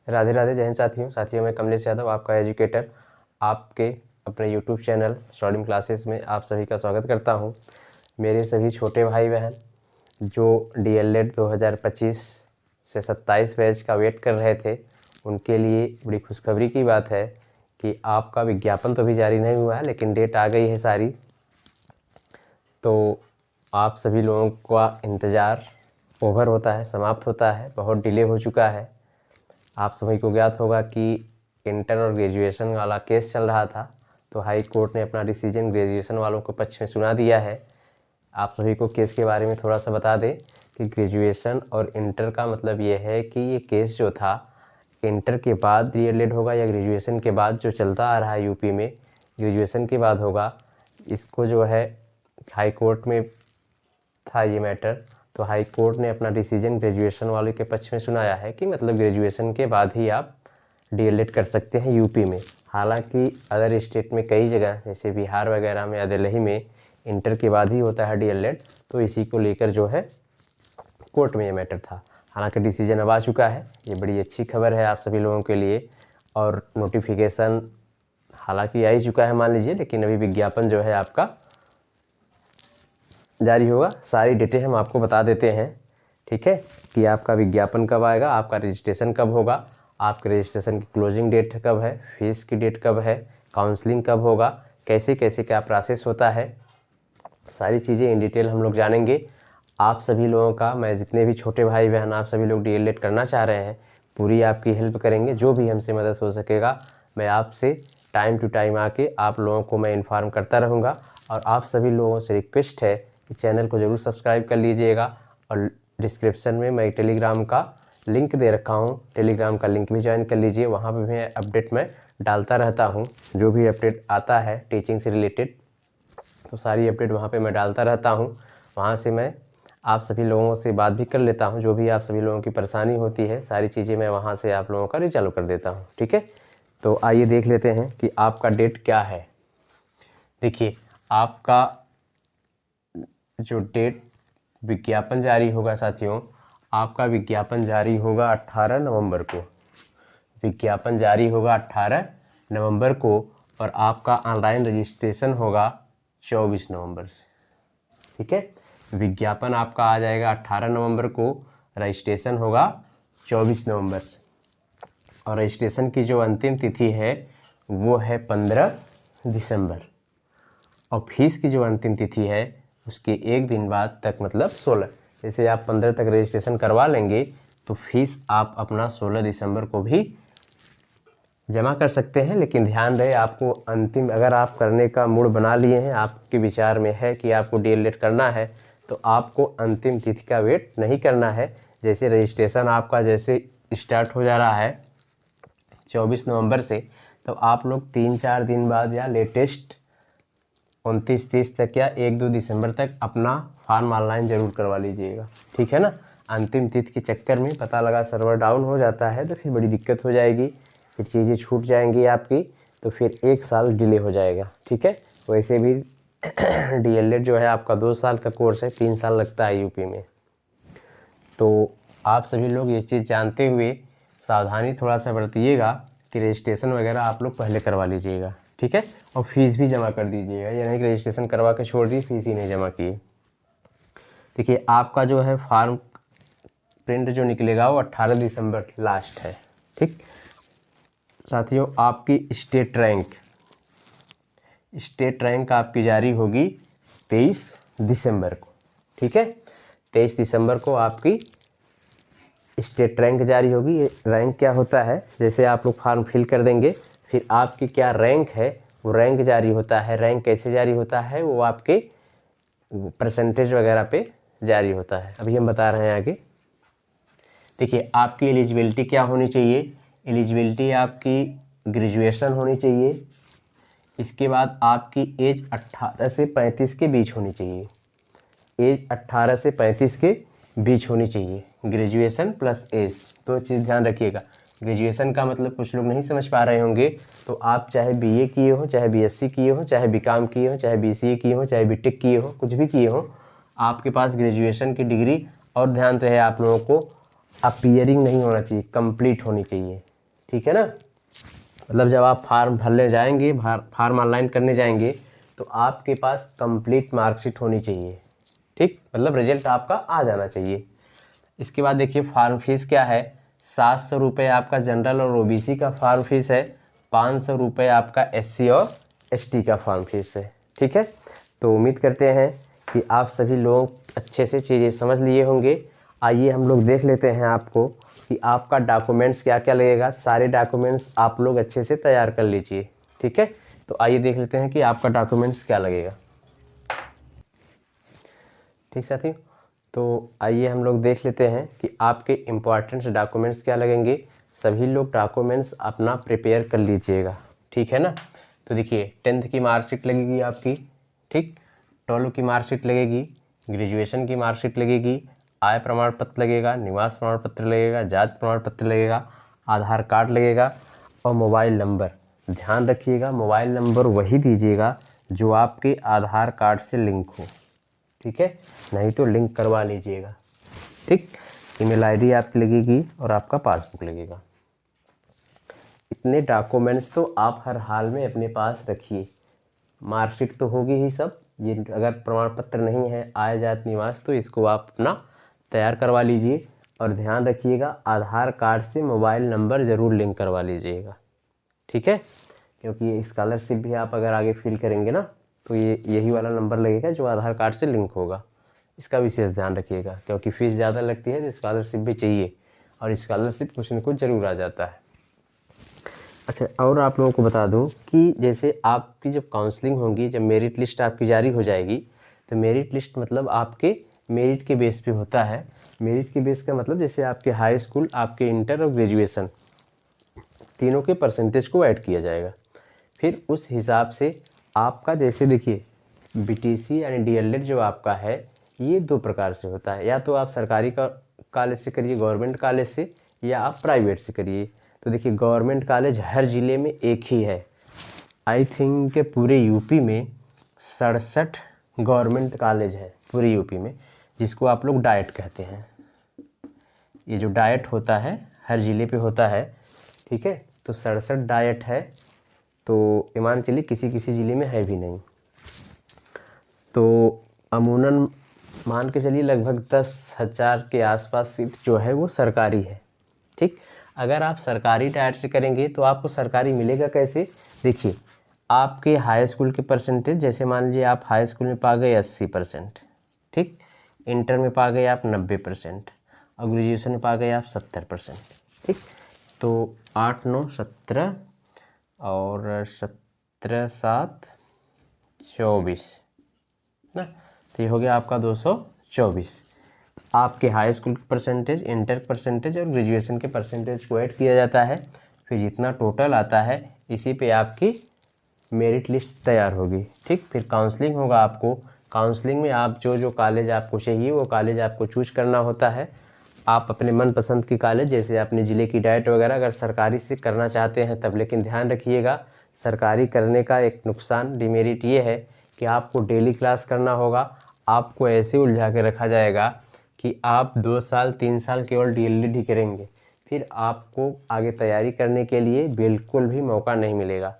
राधे राधे, जय हिंद साथियों। मैं कमलेश यादव, आपका एजुकेटर, आपके अपने यूट्यूब चैनल स्टडी क्लासेस में आप सभी का स्वागत करता हूं। मेरे सभी छोटे भाई बहन जो DLED 2025 से 27 बैच का वेट कर रहे थे, उनके लिए बड़ी खुशखबरी की बात है कि आपका विज्ञापन तो अभी जारी नहीं हुआ है, लेकिन डेट आ गई है सारी। तो आप सभी लोगों का इंतज़ार ओवर होता है, समाप्त होता है। बहुत डिले हो चुका है। आप सभी को ज्ञात होगा कि इंटर और ग्रेजुएशन वाला केस चल रहा था, तो हाई कोर्ट ने अपना डिसीजन ग्रेजुएशन वालों को पक्ष में सुना दिया है। आप सभी को केस के बारे में थोड़ा सा बता दें कि ग्रेजुएशन और इंटर का मतलब ये है कि ये केस जो था इंटर के बाद DLED होगा या ग्रेजुएशन के बाद, जो चलता आ रहा है यूपी में ग्रेजुएशन के बाद होगा। इसको जो है हाई कोर्ट में था ये मैटर, तो हाई कोर्ट ने अपना डिसीजन ग्रेजुएशन वाले के पक्ष में सुनाया है कि मतलब ग्रेजुएशन के बाद ही आप DLED कर सकते हैं यूपी में। हालांकि अदर स्टेट में कई जगह जैसे बिहार वगैरह में या दिल्ली में इंटर के बाद ही होता है DLED, तो इसी को लेकर जो है कोर्ट में ये मैटर था। हालांकि डिसीजन अब आ चुका है। ये बड़ी अच्छी खबर है आप सभी लोगों के लिए। और नोटिफिकेशन हालांकि आ ही चुका है मान लीजिए, लेकिन अभी विज्ञापन जो है आपका जारी होगा। सारी डेटें हम आपको बता देते हैं, ठीक है, कि आपका विज्ञापन कब आएगा, आपका रजिस्ट्रेशन कब होगा, आपके रजिस्ट्रेशन की क्लोजिंग डेट कब है, फीस की डेट कब है, काउंसलिंग कब होगा, कैसे कैसे क्या प्रोसेस होता है, सारी चीज़ें इन डिटेल हम लोग जानेंगे। आप सभी लोगों का, मैं जितने भी छोटे भाई बहन आप सभी लोग DLED करना चाह रहे हैं, पूरी आपकी हेल्प करेंगे। जो भी हमसे मदद हो सकेगा मैं आपसे टाइम टू टाइम आके आप लोगों को मैं इन्फॉर्म करता रहूँगा। और आप सभी लोगों से रिक्वेस्ट है कि चैनल को ज़रूर सब्सक्राइब कर लीजिएगा। और डिस्क्रिप्शन में मैं टेलीग्राम का लिंक दे रखा हूँ, टेलीग्राम का लिंक भी ज्वाइन कर लीजिए। वहाँ पर भी अपडेट मैं डालता रहता हूँ, जो भी अपडेट आता है टीचिंग से रिलेटेड, तो सारी अपडेट वहाँ पे मैं डालता रहता हूँ। वहाँ से मैं आप सभी लोगों से बात भी कर लेता हूँ। जो भी आप सभी लोगों की परेशानी होती है, सारी चीज़ें मैं वहाँ से आप लोगों का रिजॉल्व कर देता हूँ, ठीक है। तो आइए देख लेते हैं कि आपका डेट क्या है। देखिए, आपका जो डेट विज्ञापन जारी होगा साथियों, आपका विज्ञापन जारी होगा 18 नवंबर को। विज्ञापन जारी होगा 18 नवंबर को और आपका ऑनलाइन रजिस्ट्रेशन होगा 24 नवंबर से, ठीक है। विज्ञापन आपका आ जाएगा 18 नवंबर को, रजिस्ट्रेशन होगा 24 नवंबर से। और रजिस्ट्रेशन की जो अंतिम तिथि है वो है 15 दिसंबर। और फीस की जो अंतिम तिथि है उसके एक दिन बाद तक, मतलब 16, जैसे आप 15 तक रजिस्ट्रेशन करवा लेंगे तो फीस आप अपना 16 दिसंबर को भी जमा कर सकते हैं। लेकिन ध्यान रहे, आपको अंतिम, अगर आप करने का मूड बना लिए हैं, आपके विचार में है कि आपको DLED करना है, तो आपको अंतिम तिथि का वेट नहीं करना है। जैसे रजिस्ट्रेशन आपका जैसे स्टार्ट हो जा रहा है 24 नवंबर से, तो आप लोग 3-4 दिन बाद या लेटेस्ट 29-30 तक या 1-2 दिसंबर तक अपना फॉर्म ऑनलाइन ज़रूर करवा लीजिएगा, ठीक है ना। अंतिम तिथि के चक्कर में पता लगा सर्वर डाउन हो जाता है तो फिर बड़ी दिक्कत हो जाएगी, फिर चीज़ें छूट जाएंगी आपकी, तो फिर 1 साल डिले हो जाएगा, ठीक है। वैसे भी DLED जो है आपका 2 साल का कोर्स है, 3 साल लगता है यूपी में। तो आप सभी लोग ये चीज़ जानते हुए सावधानी थोड़ा सा बरतिएगा कि रजिस्ट्रेशन वगैरह आप लोग पहले करवा लीजिएगा, ठीक है। और फीस भी जमा कर दीजिएगा, ये नहीं कि रजिस्ट्रेशन करवा के छोड़ दी, फीस ही नहीं जमा किए। देखिए, आपका जो है फॉर्म प्रिंट जो निकलेगा वो 18 दिसंबर लास्ट है, ठीक। साथियों, आपकी स्टेट रैंक आपकी जारी होगी 23 दिसंबर को, ठीक है। 23 दिसंबर को आपकी स्टेट रैंक जारी होगी। ये रैंक क्या होता है, जैसे आप लोग फॉर्म फिल कर देंगे, फिर आपकी क्या रैंक है वो रैंक जारी होता है। रैंक कैसे जारी होता है, वो आपके परसेंटेज वगैरह पे जारी होता है। अभी हम बता रहे हैं आगे। देखिए, आपकी एलिजिबिलिटी क्या होनी चाहिए। एलिजिबिलिटी आपकी ग्रेजुएशन होनी चाहिए। इसके बाद आपकी एज 18 से 35 के बीच होनी चाहिए। एज 18 से 35 के बीच होनी चाहिए। ग्रेजुएशन प्लस एज, दो चीज़ ध्यान रखिएगा। ग्रेजुएशन का मतलब कुछ लोग नहीं समझ पा रहे होंगे, तो आप चाहे BA किए हो, चाहे BSc किए हो, चाहे BCom किए हो, चाहे BCA किए हो, चाहे BTech किए हो, कुछ भी किए हो, आपके पास ग्रेजुएशन की डिग्री, और ध्यान से है आप लोगों को, अपीयरिंग नहीं होना चाहिए, कंप्लीट होनी चाहिए, ठीक है ना। मतलब जब आप फॉर्म भरने जाएंगे, फॉर्म ऑनलाइन करने जाएंगे, तो आपके पास कंप्लीट मार्कशीट होनी चाहिए, ठीक, मतलब रिजल्ट आपका आ जाना चाहिए। इसके बाद देखिए फार्म फीस क्या है, 700 रुपये आपका जनरल और ओबीसी का फार्म फीस है, 500 रुपये आपका एससी और एसटी का फार्म फीस है, ठीक है। तो उम्मीद करते हैं कि आप सभी लोग अच्छे से चीज़ें समझ लिए होंगे। आइए हम लोग देख लेते हैं आपको कि आपका डॉक्यूमेंट्स क्या क्या लगेगा। सारे डॉक्यूमेंट्स आप लोग अच्छे से तैयार कर लीजिए, ठीक है। तो आइए देख लेते हैं कि आपका डॉक्यूमेंट्स क्या लगेगा, ठीक साथी। तो आइए हम लोग देख लेते हैं कि आपके इम्पॉर्टेंट डॉक्यूमेंट्स क्या लगेंगे। सभी लोग डॉक्यूमेंट्स अपना प्रिपेयर कर लीजिएगा, ठीक है ना। तो देखिए 10th की मार्कशीट लगेगी आपकी, ठीक, 12 की मार्कशीट लगेगी, ग्रेजुएशन की मार्कशीट लगेगी, आय प्रमाण पत्र लगेगा, निवास प्रमाण पत्र लगेगा, जाति प्रमाण पत्र लगेगा, आधार कार्ड लगेगा और मोबाइल नंबर। ध्यान रखिएगा मोबाइल नंबर वही दीजिएगा जो आपके आधार कार्ड से लिंक हो, ठीक है, नहीं तो लिंक करवा लीजिएगा, ठीक। ईमेल आईडी आपकी लगेगी और आपका पासबुक लगेगा। इतने डॉक्यूमेंट्स तो आप हर हाल में अपने पास रखिए। मार्कशीट तो होगी ही सब, ये अगर प्रमाण पत्र नहीं है आय जाति निवास तो इसको आप अपना तैयार करवा लीजिए। और ध्यान रखिएगा आधार कार्ड से मोबाइल नंबर ज़रूर लिंक करवा लीजिएगा, ठीक है, क्योंकि ये स्कॉलरशिप भी आप अगर आगे फिल करेंगे ना तो ये यही वाला नंबर लगेगा जो आधार कार्ड से लिंक होगा। इसका विशेष ध्यान रखिएगा क्योंकि फ़ीस ज़्यादा लगती है तो स्कॉलरशिप भी चाहिए और स्कॉलरशिप कुछ न कुछ ज़रूर आ जाता है। अच्छा, और आप लोगों को बता दूं कि जैसे आपकी जब काउंसलिंग होगी, जब मेरिट लिस्ट आपकी जारी हो जाएगी, तो मेरिट लिस्ट मतलब आपके मेरिट के बेस पे होता है। मेरिट के बेस का मतलब जैसे आपके हाई स्कूल, आपके इंटर और ग्रेजुएशन तीनों के परसेंटेज को ऐड किया जाएगा। फिर उस हिसाब से आपका जैसे देखिए बीटीसी यानी डीएलएड जो आपका है ये दो प्रकार से होता है, या तो आप सरकारी कॉलेज से करिए, गवर्नमेंट कॉलेज से, या आप प्राइवेट से करिए। तो देखिए गवर्नमेंट कॉलेज हर ज़िले में एक ही है। आई थिंक के पूरे यूपी में 67 गवर्नमेंट कॉलेज है पूरे यूपी में, जिसको आप लोग डाइट कहते हैं। ये जो डाइट होता है हर ज़िले पे होता है, ठीक है। तो 67 डाइट है, तो ईमान चलिए किसी किसी ज़िले में है भी नहीं। तो अमूनन मान के चलिए लगभग 10,000 के आसपास सीट जो है वो सरकारी है, ठीक। अगर आप सरकारी डाइट से करेंगे तो आपको सरकारी मिलेगा कैसे, देखिए आपके हाई स्कूल के परसेंटेज, जैसे मान लीजिए आप हाई स्कूल में पा गए 80%, ठीक, इंटर में पा गए आप 90% और ग्रेजुएशन में पा गए आप 70%, ठीक। तो 8 9 17 और 17 7 24 ना, तो ये हो गया आपका 224। आपके हाई स्कूल के परसेंटेज, इंटर परसेंटेज और ग्रेजुएशन के परसेंटेज को ऐड किया जाता है। फिर जितना टोटल आता है इसी पे आपकी मेरिट लिस्ट तैयार होगी, ठीक। फिर काउंसलिंग होगा आपको। काउंसलिंग में आप जो जो कॉलेज आपको चाहिए वो कॉलेज आपको चूज करना होता है। आप अपने मनपसंद की कॉलेज, जैसे अपने ज़िले की डाइट वगैरह अगर सरकारी से करना चाहते हैं तब, लेकिन ध्यान रखिएगा सरकारी करने का एक नुकसान, डिमेरिट ये है कि आपको डेली क्लास करना होगा। आपको ऐसे उलझा के रखा जाएगा कि आप 2 साल 3 साल केवल डीएलएड ही करेंगे, फिर आपको आगे तैयारी करने के लिए बिल्कुल भी मौका नहीं मिलेगा।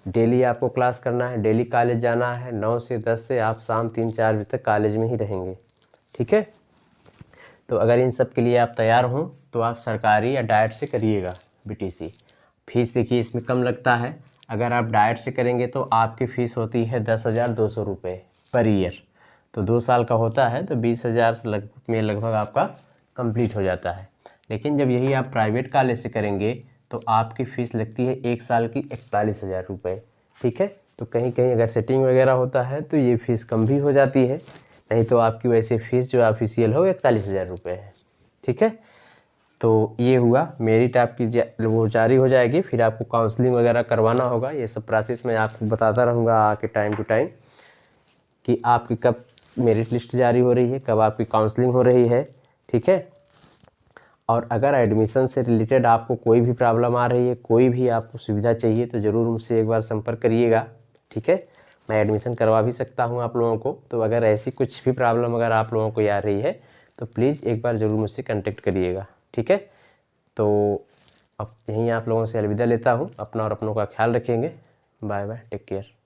डेली आपको क्लास करना है, डेली कॉलेज जाना है, 9 से 10 से आप शाम 3-4 बजे तक कॉलेज में ही रहेंगे, ठीक है। तो अगर इन सब के लिए आप तैयार हों तो आप सरकारी या डाइट से करिएगा बीटीसी। फीस देखिए इसमें कम लगता है। अगर आप डाइट से करेंगे तो आपकी फ़ीस होती है 10,200 रुपये पर ईयर। तो 2 साल का होता है तो 20,000 से लगभग आपका कंप्लीट हो जाता है। लेकिन जब यही आप प्राइवेट कॉलेज से करेंगे तो आपकी फ़ीस लगती है 1 साल की 41,000 रुपये, ठीक है। तो कहीं कहीं अगर सेटिंग वगैरह होता है तो ये फ़ीस कम भी हो जाती है, नहीं तो आपकी वैसे फ़ीस जो ऑफिशियल हो 41,000 रुपये है, ठीक है। तो ये हुआ मेरिट आपकी वो जारी हो जाएगी, फिर आपको काउंसलिंग वगैरह करवाना होगा। ये सब प्रोसेस मैं आपको बताता रहूँगा आके टाइम टू टाइम कि आपकी कब मेरिट लिस्ट जारी हो रही है, कब आपकी काउंसलिंग हो रही है, ठीक है। और अगर एडमिशन से रिलेटेड आपको कोई भी प्रॉब्लम आ रही है, कोई भी आपको सुविधा चाहिए तो ज़रूर मुझसे एक बार संपर्क करिएगा, ठीक है। मैं एडमिशन करवा भी सकता हूँ आप लोगों को। तो अगर ऐसी कुछ भी प्रॉब्लम अगर आप लोगों को आ रही है तो प्लीज़ एक बार ज़रूर मुझसे कांटेक्ट करिएगा, ठीक है। तो अब यहीं आप लोगों से अलविदा लेता हूँ। अपना और अपनों का ख्याल रखेंगे। Bye bye, take care.